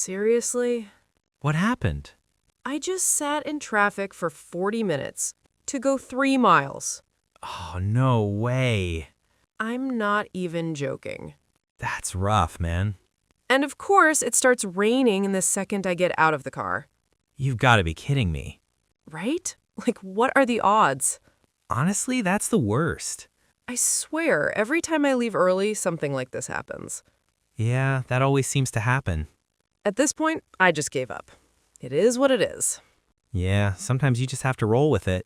Seriously? What happened? I just sat in traffic for 40 minutes to go 3 miles. Oh, no way. I'm not even joking. That's rough, man. And of course, it starts raining the second I get out of the car. You've got to be kidding me. Right? Like, what are the odds? Honestly, that's the worst. I swear, every time I leave early, something like this happens. Yeah, that always seems to happen. At this point, I just gave up. It is what it is. Yeah, sometimes you just have to roll with it.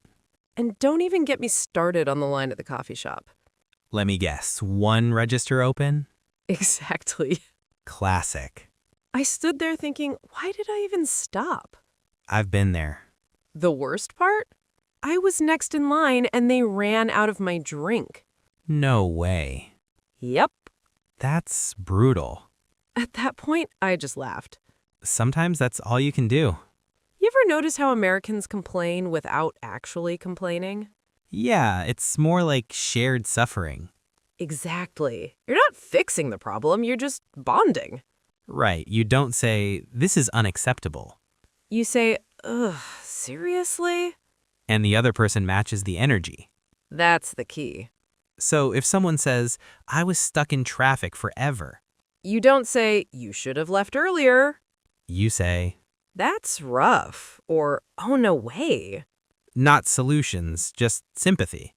And don't even get me started on the line at the coffee shop. Let me guess, one register open? Exactly. Classic. I stood there thinking, why did I even stop? I've been there. The worst part? I was next in line and they ran out of my drink. No way. Yep. That's brutal. At that point, I just laughed. Sometimes that's all you can do. You ever notice how Americans complain without actually complaining? Yeah, it's more like shared suffering. Exactly. You're not fixing the problem, you're just bonding. Right, you don't say, this is unacceptable. You say, ugh, seriously? And the other person matches the energy. That's the key. So if someone says, I was stuck in traffic forever, You don't say, you should have left earlier. you say, That's rough. Or, oh, no way. not solutions, just sympathy.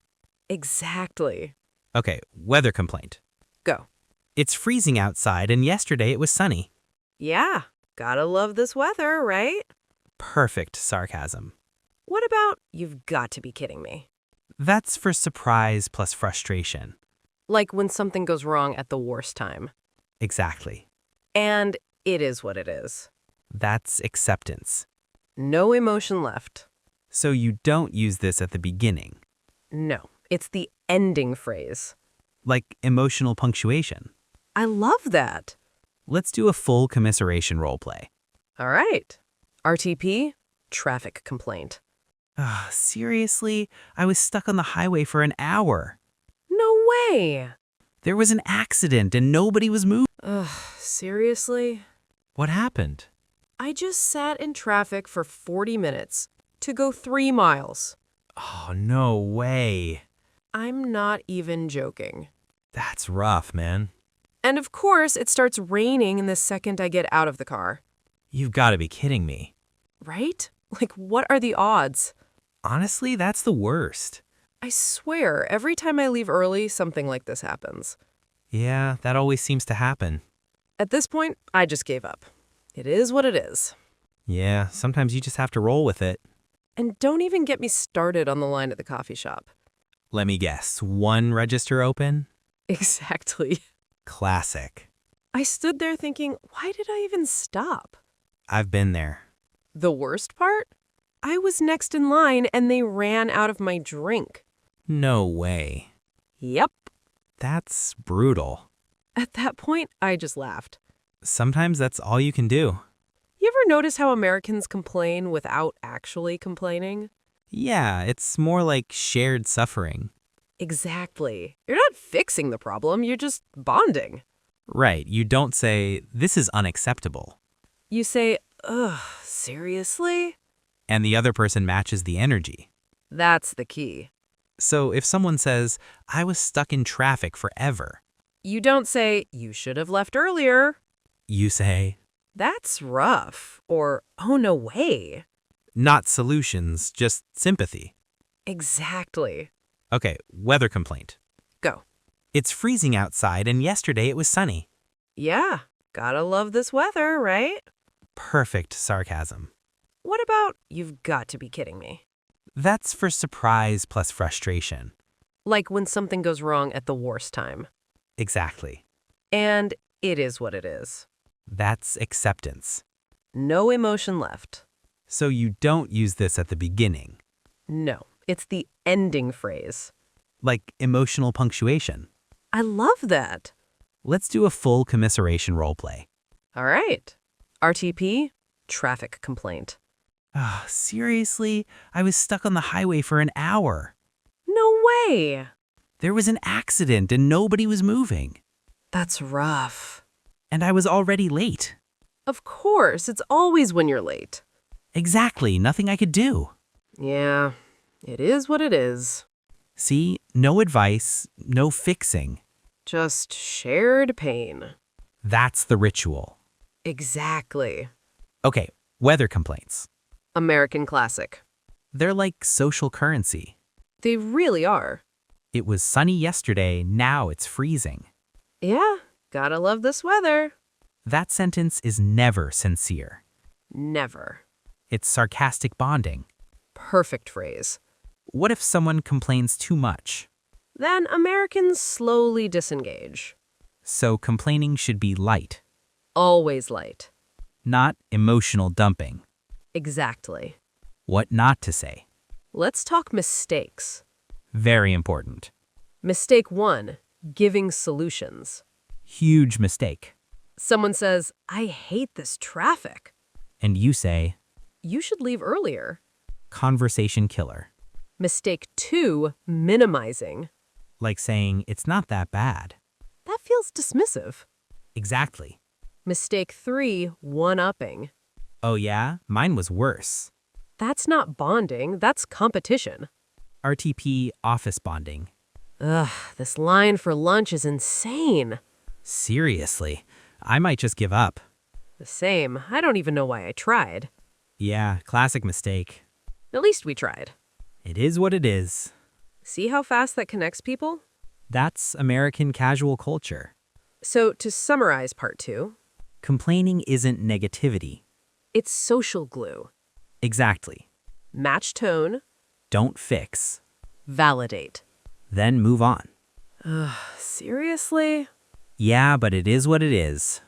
Exactly. Okay, weather complaint. Go. It's freezing outside and yesterday it was sunny. Yeah, gotta love this weather, right? Perfect sarcasm. What about, you've got to be kidding me? That's for surprise plus frustration. Like when something goes wrong at the worst time. Exactly. And it is what it is. That's acceptance. No emotion left. So you don't use this at the beginning, No, it's the ending phrase. like emotional punctuation. I love that. Let's do a full commiseration roleplay. All right. RTP, traffic complaint. Seriously? I was stuck on the highway for an hour. No way. There was an accident and nobody was moving. Ugh, seriously? What happened? I just sat in traffic for 40 minutes to go 3 miles. Oh, no way. I'm not even joking. That's rough, man. And of course, it starts raining the second I get out of the car. You've got to be kidding me. Right? Like, what are the odds? Honestly, that's the worst. I swear, every time I leave early, something like this happens. Yeah, that always seems to happen. At this point, I just gave up. It is what it is. Yeah, sometimes you just have to roll with it. And don't even get me started on the line at the coffee shop. Let me guess, one register open? Exactly. Classic. I stood there thinking, why did I even stop? I've been there. The worst part? I was next in line and they ran out of my drink. No way. Yep. That's brutal. At that point, I just laughed. Sometimes that's all you can do. You ever notice how Americans complain without actually complaining? Yeah, it's more like shared suffering. Exactly. You're not fixing the problem, you're just bonding. Right, you don't say, this is unacceptable. You say, ugh, seriously? And the other person matches the energy. That's the key. So if someone says, I was stuck in traffic forever, You don't say, you should have left earlier. you say, That's rough. Or, oh, no way. not solutions, just sympathy. Exactly. Okay, weather complaint. Go. It's freezing outside and yesterday it was sunny. Yeah, gotta love this weather, right? Perfect sarcasm. What about, you've got to be kidding me? That's for surprise plus frustration. Like when something goes wrong at the worst time. Exactly. And it is what it is. That's acceptance. No emotion left. So you don't use this at the beginning, No, it's the ending phrase. like emotional punctuation. I love that. Let's do a full commiseration roleplay. All right. RTP, traffic complaint. Seriously? I was stuck on the highway for an hour. No way. There was an accident and nobody was moving. That's rough. And I was already late. Of course, it's always when you're late. Exactly, nothing I could do. Yeah, it is what it is. See, no advice, no fixing. Just shared pain. That's the ritual. Exactly. Okay, weather complaints. American classic. They're like social currency. They really are. It was sunny yesterday, now it's freezing. Yeah, gotta love this weather. That sentence is never sincere. Never. It's sarcastic bonding. Perfect phrase. What if someone complains too much? Then Americans slowly disengage. So complaining should be light, Always light. not emotional dumping. Exactly. What not to say. Let's talk mistakes. Very important. Mistake 1, giving solutions. Huge mistake. Someone says, I hate this traffic. And you say, You should leave earlier. conversation killer. Mistake 2, minimizing. Like saying, it's not that bad. That feels dismissive. Exactly. Mistake 3, one-upping. Oh yeah? Mine was worse. That's not bonding, that's competition. RTP office bonding. Ugh, this line for lunch is insane. Seriously, I might just give up. The same. I don't even know why I tried. Yeah, classic mistake. At least we tried. It is what it is. See how fast that connects people? That's American casual culture. So, to summarize part 2, Complaining isn't negativity. it's social glue. Exactly. Match tone, Don't fix. validate. Then move on. Seriously? Yeah, but it is what it is.